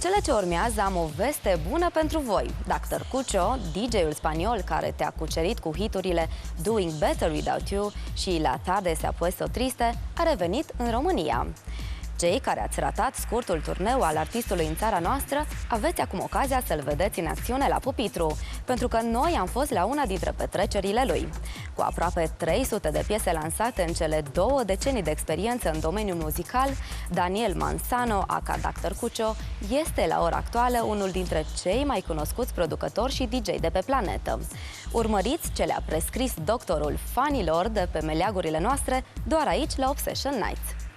cele ce urmează am o veste bună pentru voi. Dr. Cucho, DJ-ul spaniol care te-a cucerit cu hiturile Doing Better Without You și La tarde se ha puesto triste, a revenit în România. Cei care ați ratat scurtul turneu al artistului în țara noastră, aveți acum ocazia să-l vedeți în acțiune la pupitru, pentru că noi am fost la una dintre petrecerile lui. Cu aproape 300 de piese lansate în cele 2 decenii de experiență în domeniul muzical, Daniel Manzano, aka Dr. Cucho, este la ora actuală unul dintre cei mai cunoscuți producători și DJ de pe planetă. Urmăriți ce le-a prescris doctorul fanilor de pe meleagurile noastre doar aici la Obsession Nights.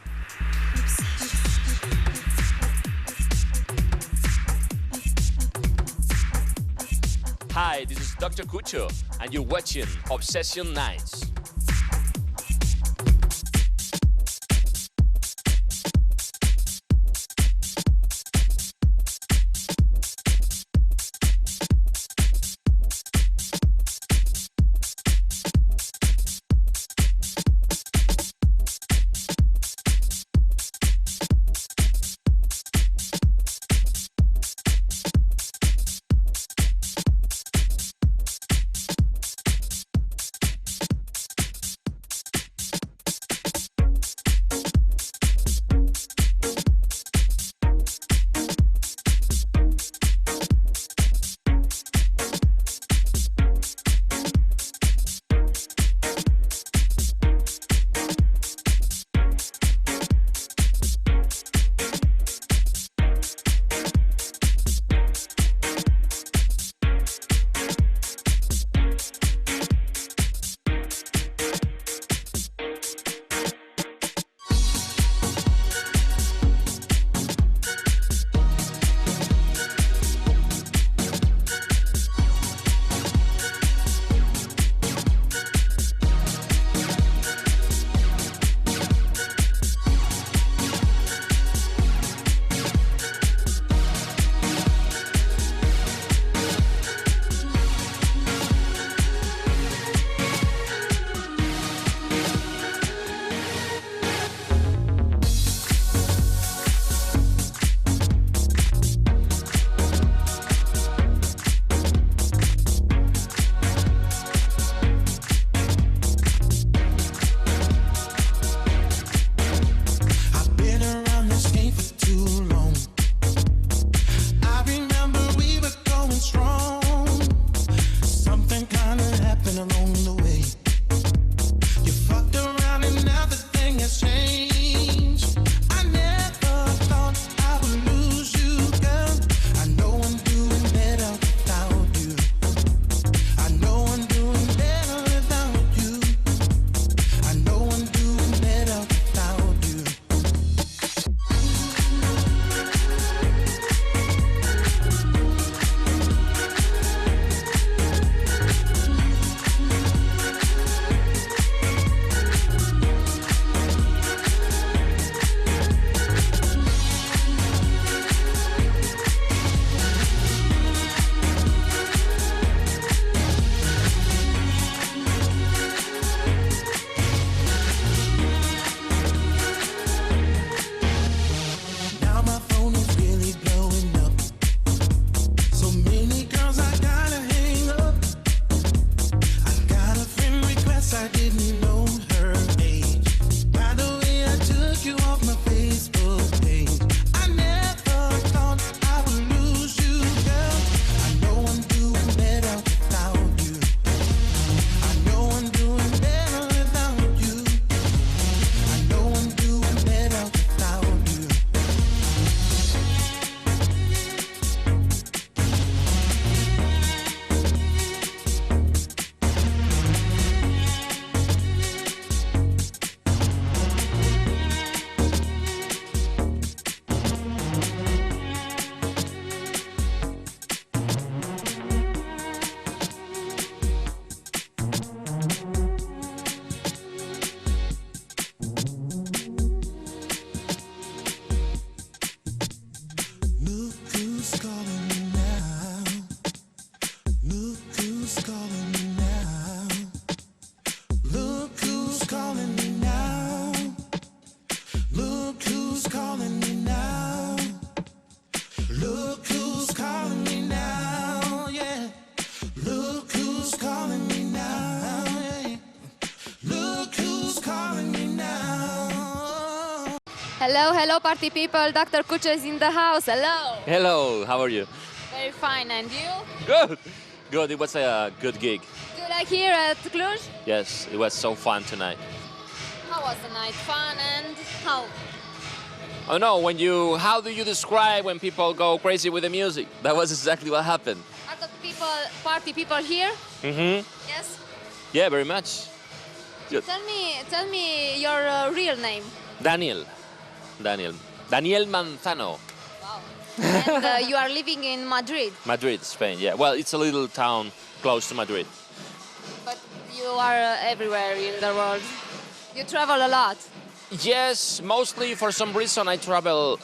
Hi, this is Dr. Cucho, and you're watching Obsession Nights. Hello, hello, party people. Dr. Kucho is in the house. Hello. Hello, how are you? Very fine. And you? Good. Good, it was a good gig. Do you like here at Cluj? Yes, it was so fun tonight. How was the night? Fun and how? Oh no, how do you describe when people go crazy with the music? That was exactly what happened. Are the party people here? Mm-hmm. Yes. Yeah, very much. Good. Tell me your real name. Daniel Manzano, Wow. And you are living in Madrid, Madrid, Spain. Yeah, well, it's a little town close to Madrid. but you are everywhere in the world. You travel a lot. Yes, mostly for some reason I travel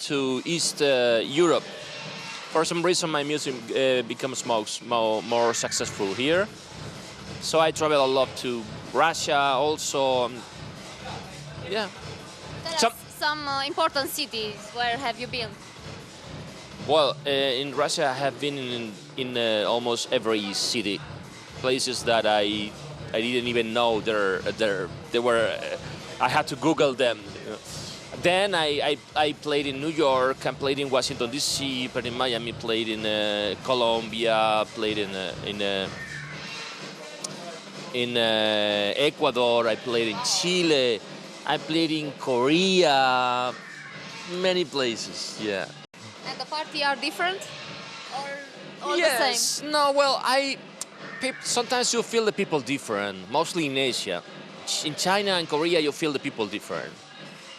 to East Europe. For some reason my music becomes more successful here. So I travel a lot to Russia also. Yeah. Tell us some important cities. Where have you been? Well, in Russia I have been in almost every city. Places that I didn't even know there were. I had to Google them. Then I played in New York, I played in Washington D.C., played in Miami, played in Colombia, played in Ecuador, I played in Chile, I played in Korea, many places. Yeah. And the party are different, or all the Yes. same? No. Well, sometimes you feel the people different. Mostly in Asia, in China and Korea, you feel the people different.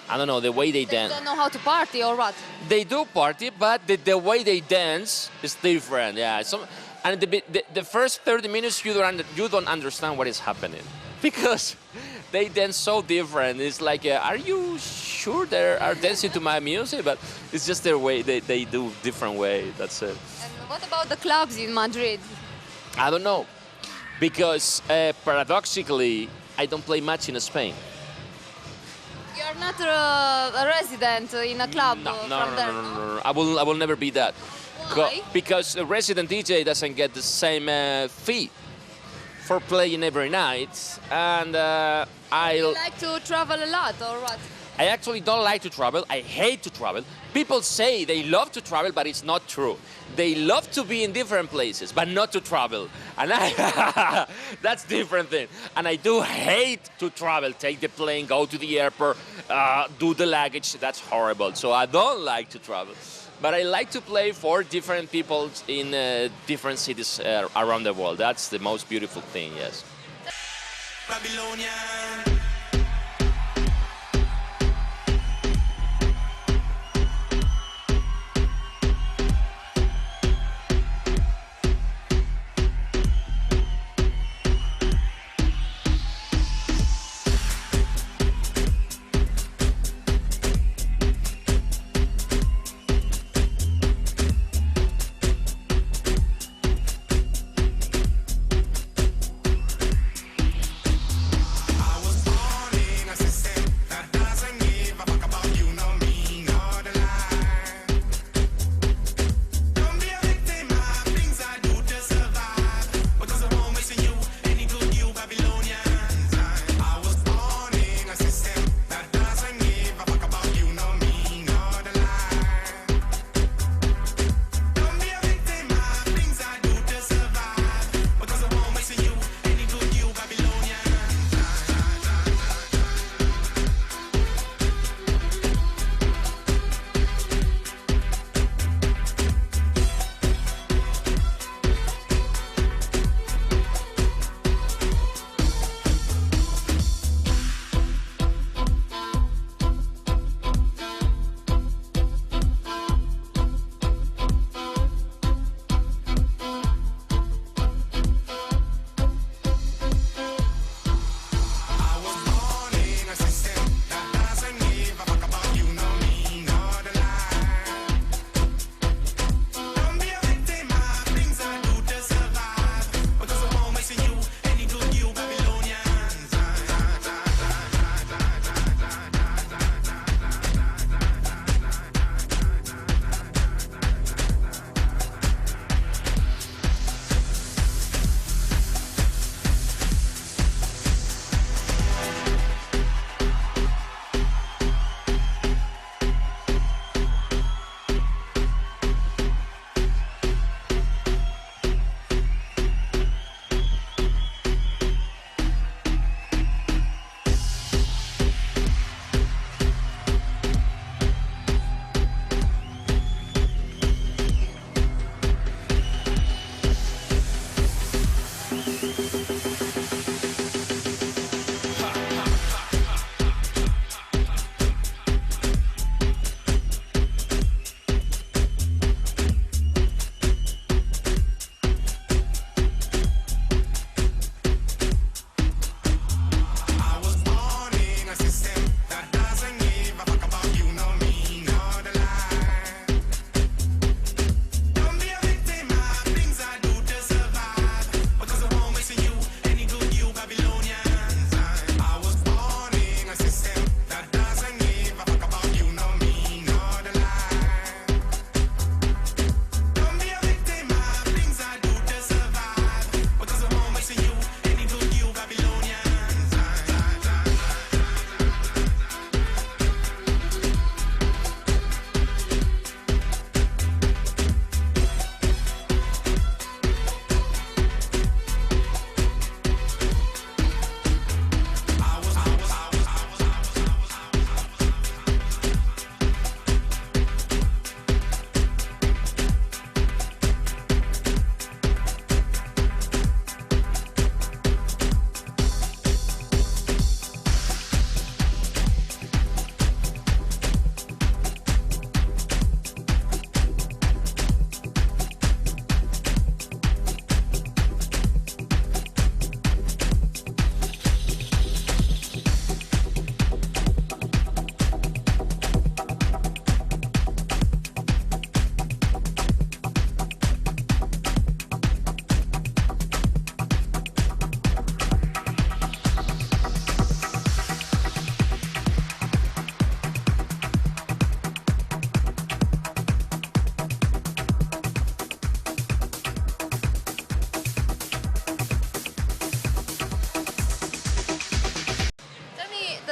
I don't know, the way they They dance. don't know how to party or what? They do party, but the way they dance is different. Yeah. And the first 30 minutes you don't understand what is happening because they dance so different. It's like, are you sure they are dancing to my music? But it's just their way. They do different way. That's it. And what about the clubs in Madrid? I don't know, because paradoxically, I don't play much in Spain. You are not a resident in a club from there, no? I will never be that. Why? Because a resident DJ doesn't get the same fee for playing every night, and You like to travel a lot or what? I actually don't like to travel. I hate to travel. People say they love to travel, but it's not true. They love to be in different places, but not to travel. And that's different thing. And I do hate to travel. Take the plane, go to the airport, do the luggage. That's horrible. So I don't like to travel. But I like to play for different people in different cities around the world. That's the most beautiful thing, yes. Babylonia. I was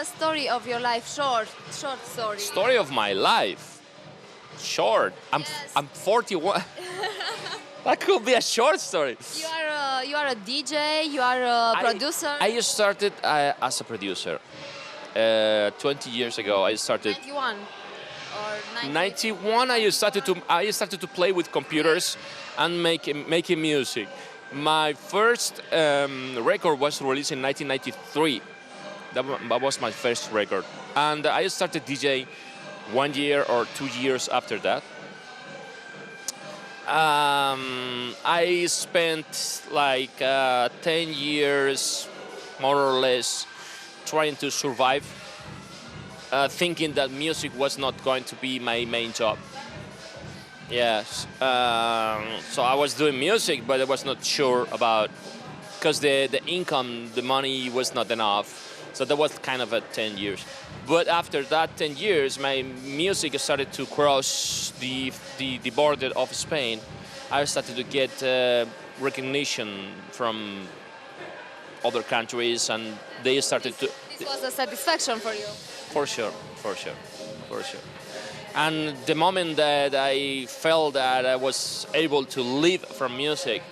the story of your life, short story. Story of my life. Short. Yes. I'm 41. That could be a short story. You are a DJ. You are a producer. I started as a producer. 20 years ago, I started. 91 or 91. I started to play with computers and making music. My first record was released in 1993. That was my first record, and I started DJ 1 year or 2 years after that. I spent like 10 years, more or less, trying to survive, thinking that music was not going to be my main job. Yes, so I was doing music, but I was not sure about, because the income, the money was not enough. So that was kind of a 10 years. But after that 10 years, my music started to cross the border of Spain. I started to get recognition from other countries, and they started to... This was a satisfaction for you? For sure, for sure, for sure. And the moment that I felt that I was able to live from music,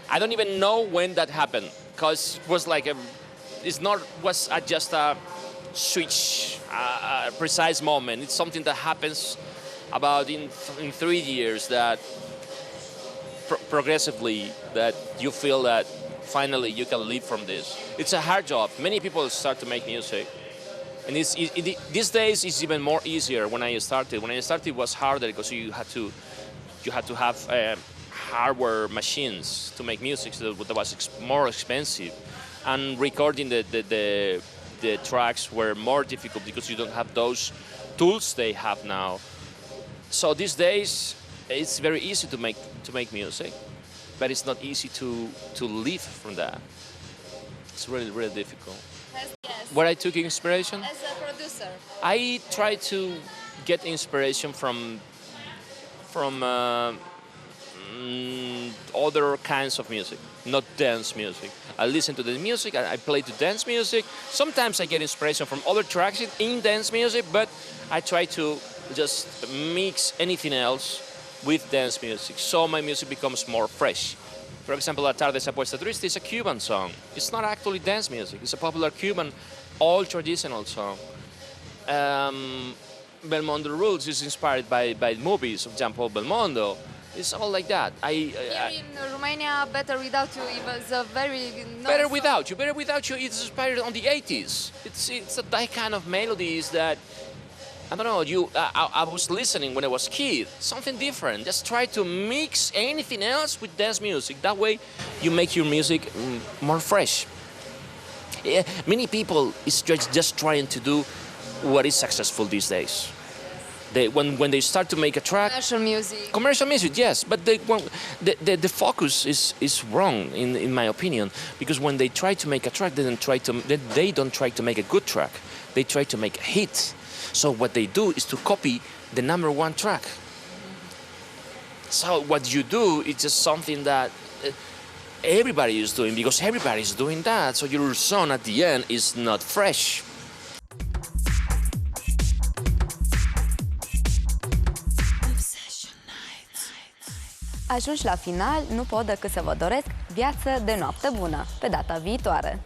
I don't even know when that happened, because it was like just a switch, a precise moment. It's something that happens about in 3 years, that progressively, that you feel that finally you can live from this. It's a hard job. Many people start to make music, and these days it's even more easier. When I started, it was harder, because you had to have hardware machines to make music, so that was more expensive, and recording the tracks were more difficult because you don't have those tools they have now. So these days it's very easy to make music, but it's not easy to live from that. It's really, really difficult. Yes. Where I took inspiration? As a producer. I try to get inspiration from other kinds of music, not dance music. I listen to the music, I play to dance music. Sometimes I get inspiration from other tracks in dance music, but I try to just mix anything else with dance music, so my music becomes more fresh. For example, La Tarde Se Ha Puesto Triste is a Cuban song. It's not actually dance music. It's a popular Cuban, all traditional song. Belmondo Rules is inspired by movies of Jean-Paul Belmondo. It's all like that. Here in Romania, Better Without You, it was a very nice Better song. Without You. Better Without You is inspired on the 80s. It's that kind of melodies that, I don't know, I was listening when I was a kid. Something different. Just try to mix anything else with dance music. That way you make your music more fresh. Yeah, many people is just trying to do what is successful these days. When they start to make a track... Commercial music, yes. But the focus is wrong, in my opinion. Because when they try to make a track, they don't try to make a good track. They try to make a hit. So what they do is to copy the #1 track. So what you do is just something that everybody is doing, because everybody is doing that. So your song at the end is not fresh. Ajunși la final, nu pot decât să vă doresc viață de noapte bună. Pe data viitoare!